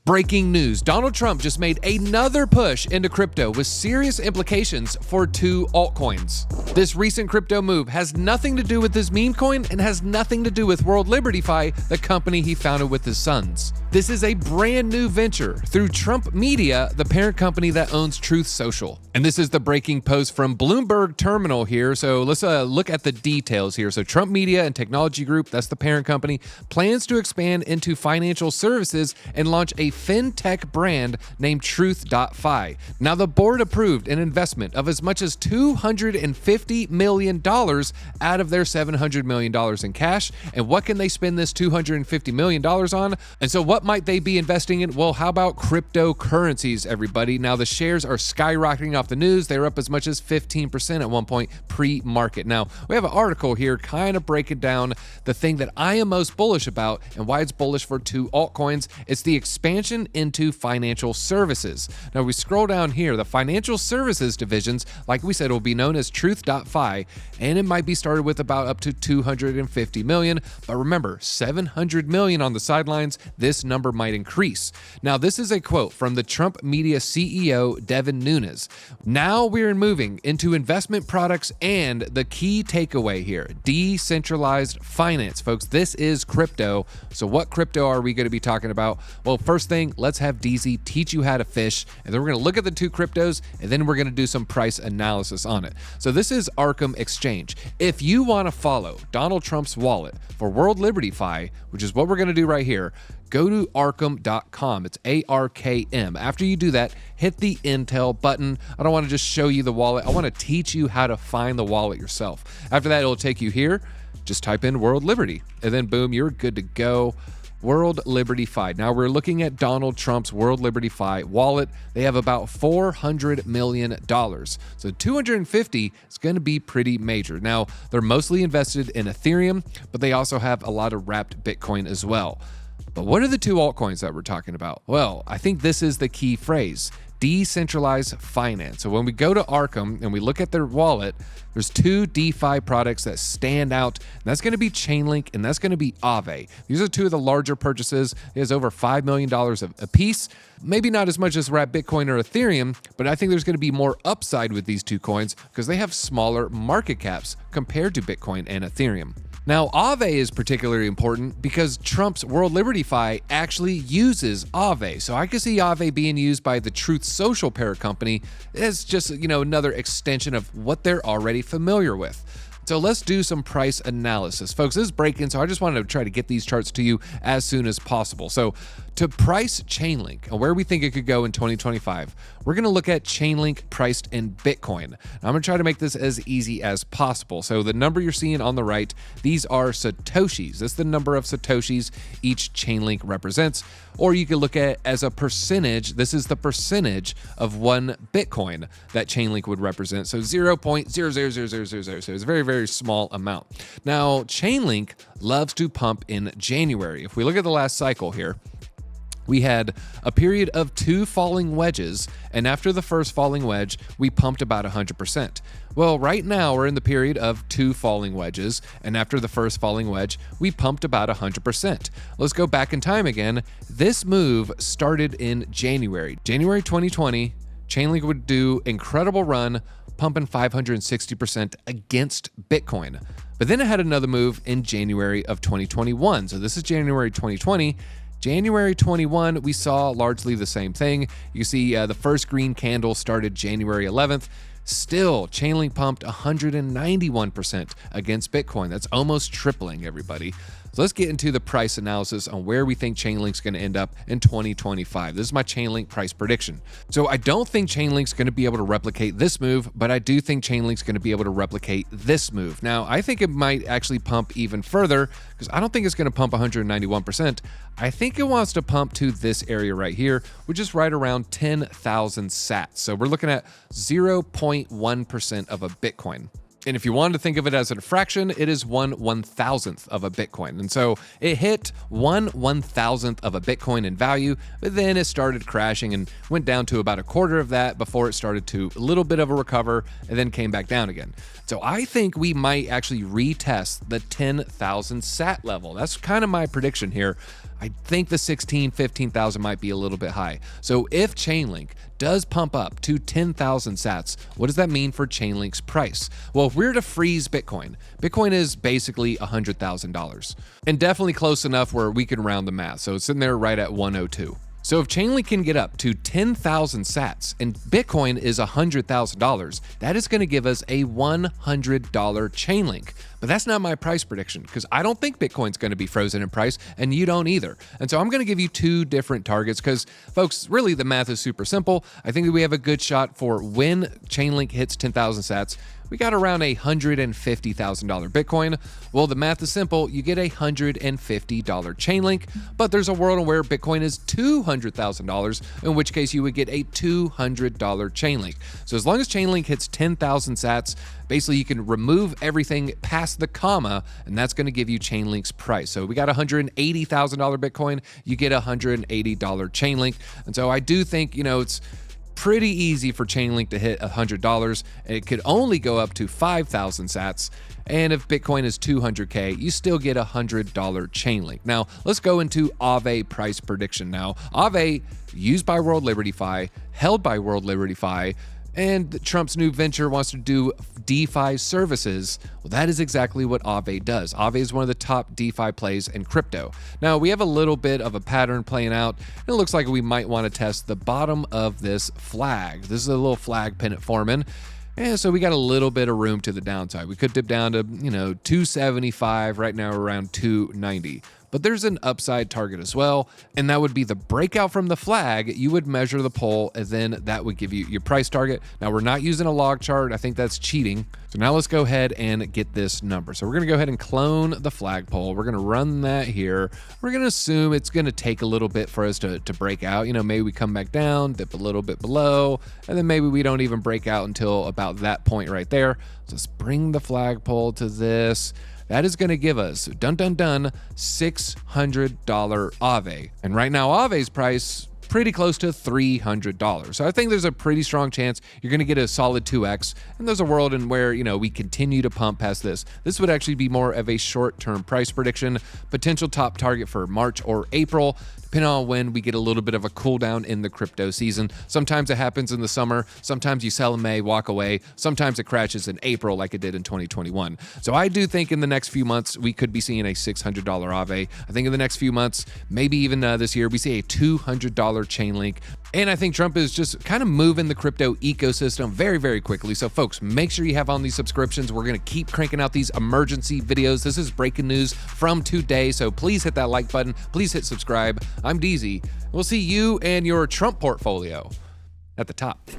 Breaking news, Donald Trump just made another push into crypto with serious implications for two altcoins. This recent crypto move has nothing to do with his meme coin and has nothing to do with World LibertyFi, the company he founded with his sons. This is a brand new venture through Trump Media, the parent company that owns Truth Social. And this is the breaking post from Bloomberg Terminal here. So let's look at the details here. So Trump Media and Technology Group, that's the parent company, plans to expand into financial services and launch a fintech brand named Truth.fi. Now, the board approved an investment of as much as $250 million out of their $700 million in cash. And what can they spend this $250 million on? And so what might they be investing in? Well, how about cryptocurrencies, everybody? Now, the shares are skyrocketing off the news. They were up as much as 15% at one point pre-market. Now, we have an article here kind of breaking down the thing that I am most bullish about and why it's bullish for two altcoins. It's the expansion into financial services. Now, we scroll down here, the financial services divisions, like we said, will be known as Truth.fi, and it might be started with about up to $250 million. But remember, $700 million on the sidelines, this number might increase. Now, this is a quote from the Trump Media CEO, Devin Nunes. Now we're moving into investment products, and the key takeaway here, decentralized finance. Folks, this is crypto. So what crypto are we going to be talking about? Well, first thing, let's have DZ teach you how to fish, and then we're going to look at the two cryptos, and then we're going to do some price analysis on it. So this is Arkham Exchange. If you want to follow Donald Trump's wallet for World LibertyFi, which is what we're going to do right here, go to Arkham.com. It's ARKM. After you do that, hit the Intel button. I don't want to just show you the wallet. I want to teach you how to find the wallet yourself. After that, it'll take you here. Just type in World Liberty, and then boom, you're good to go. World LibertyFi. Now we're looking at Donald Trump's World LibertyFi wallet. They have about $400 million. So 250 is going to be pretty major. Now, they're mostly invested in Ethereum, but they also have a lot of wrapped Bitcoin as well. But what are the two altcoins that we're talking about? Well, I think this is the key phrase, decentralized finance. So when we go to Arkham and we look at their wallet, there's two DeFi products that stand out, and that's going to be Chainlink and that's going to be Aave. These are two of the larger purchases. It has over $5 million a piece. Maybe not as much as wrapped Bitcoin or Ethereum, but I think there's going to be more upside with these two coins because they have smaller market caps compared to Bitcoin and Ethereum. Now, Aave is particularly important because Trump's World LibertyFi actually uses Aave. So I can see Aave being used by the Truth Social parent company as just, another extension of what they're already familiar with. So let's do some price analysis. Folks, this is break-in, so I just wanted to try to get these charts to you as soon as possible. So to price Chainlink and where we think it could go in 2025, we're going to look at Chainlink priced in Bitcoin. Now, I'm going to try to make this as easy as possible. So the number you're seeing on the right, these are Satoshis. That's the number of Satoshis each Chainlink represents. Or you can look at it as a percentage. This is the percentage of one Bitcoin that Chainlink would represent. So 0.0000000. So it's a very, very small amount. Now, Chainlink loves to pump in January. If we look at the last cycle here, we had a period of two falling wedges, and after the first falling wedge, we pumped about 100%. Well, right now we're in the period of two falling wedges, and after the first falling wedge, we pumped about 100%. Let's go back in time again. This move started in January. January 2020, Chainlink would do incredible run, pumping 560% against Bitcoin. But then it had another move in January of 2021. So this is January 2020. January 21, we saw largely the same thing. You see the first green candle started January 11th. Still, Chainlink pumped 191% against Bitcoin. That's almost tripling, everybody. So let's get into the price analysis on where we think Chainlink's going to end up in 2025. This is my Chainlink price prediction. So I don't think Chainlink's going to be able to replicate this move, but I do think Chainlink's going to be able to replicate this move. Now, I think it might actually pump even further because I don't think it's going to pump 191%. I think it wants to pump to this area right here, which is right around 10,000 sats. So we're looking at 0.1% of a Bitcoin. And if you wanted to think of it as a fraction, it is 1/1000th of a Bitcoin. And so it hit 1/1000th of a Bitcoin in value, but then it started crashing and went down to about a quarter of that before it started to a little bit of a recover and then came back down again. So I think we might actually retest the 10,000 sat level. That's kind of my prediction here. I think the 16, 15,000 might be a little bit high. So if Chainlink does pump up to 10,000 sats, what does that mean for Chainlink's price? Well, if we're to freeze Bitcoin, Bitcoin is basically $100,000 and definitely close enough where we can round the math. So it's sitting there right at 102. So if Chainlink can get up to 10,000 sats and Bitcoin is $100,000, that is going to give us a $100 Chainlink. But that's not my price prediction because I don't think Bitcoin's going to be frozen in price and you don't either. And so I'm going to give you two different targets because, folks, really the math is super simple. I think that we have a good shot for when Chainlink hits 10,000 sats. We got around a $150,000 Bitcoin. Well, the math is simple. You get a $150 Chainlink, but there's a world where Bitcoin is $200,000, in which case you would get a $200 Chainlink. So as long as Chainlink hits 10,000 sats, basically you can remove everything past the comma, and that's going to give you Chainlink's price. So we got $180,000 Bitcoin, you get a $180 Chainlink. And so I do think, it's pretty easy for Chainlink to hit $100. It could only go up to 5,000 sats. And if Bitcoin is 200K, you still get a $100 Chainlink. Now, let's go into Aave price prediction now. Aave, used by World Liberty Fi, held by World Liberty Fi, and Trump's new venture wants to do DeFi services. Well, that is exactly what Aave does. Aave is one of the top DeFi plays in crypto. Now, we have a little bit of a pattern playing out. It looks like we might want to test the bottom of this flag. This is a little flag pennant forming. And so we got a little bit of room to the downside. We could dip down to, 275. Right now, we're around 290. But there's an upside target as well, and that would be the breakout from the flag. You would measure the pole, and then that would give you your price target. Now, we're not using a log chart. I think that's cheating. So now let's go ahead and get this number. So we're going to go ahead and clone the flagpole. We're going to run that here. We're going to assume it's going to take a little bit for us to break out. Maybe we come back down, dip a little bit below, and then maybe we don't even break out until about that point right there. So let's bring the flagpole to this. That is going to give us, $600 Aave. And right now, Aave's price, pretty close to $300. So I think there's a pretty strong chance you're going to get a solid 2x. And there's a world in where, we continue to pump past this. This would actually be more of a short-term price prediction, potential top target for March or April, depending on when we get a little bit of a cool down in the crypto season. Sometimes it happens in the summer. Sometimes you sell in May, walk away. Sometimes it crashes in April like it did in 2021. So I do think in the next few months, we could be seeing a $600 Aave. I think in the next few months, maybe even this year, we see a $200 Chainlink. And I think Trump is just kind of moving the crypto ecosystem very, very quickly. So folks, make sure you have on these subscriptions. We're going to keep cranking out these emergency videos. This is breaking news from today. So please hit that like button. Please hit subscribe. I'm DZ. We'll see you and your Trump portfolio at the top.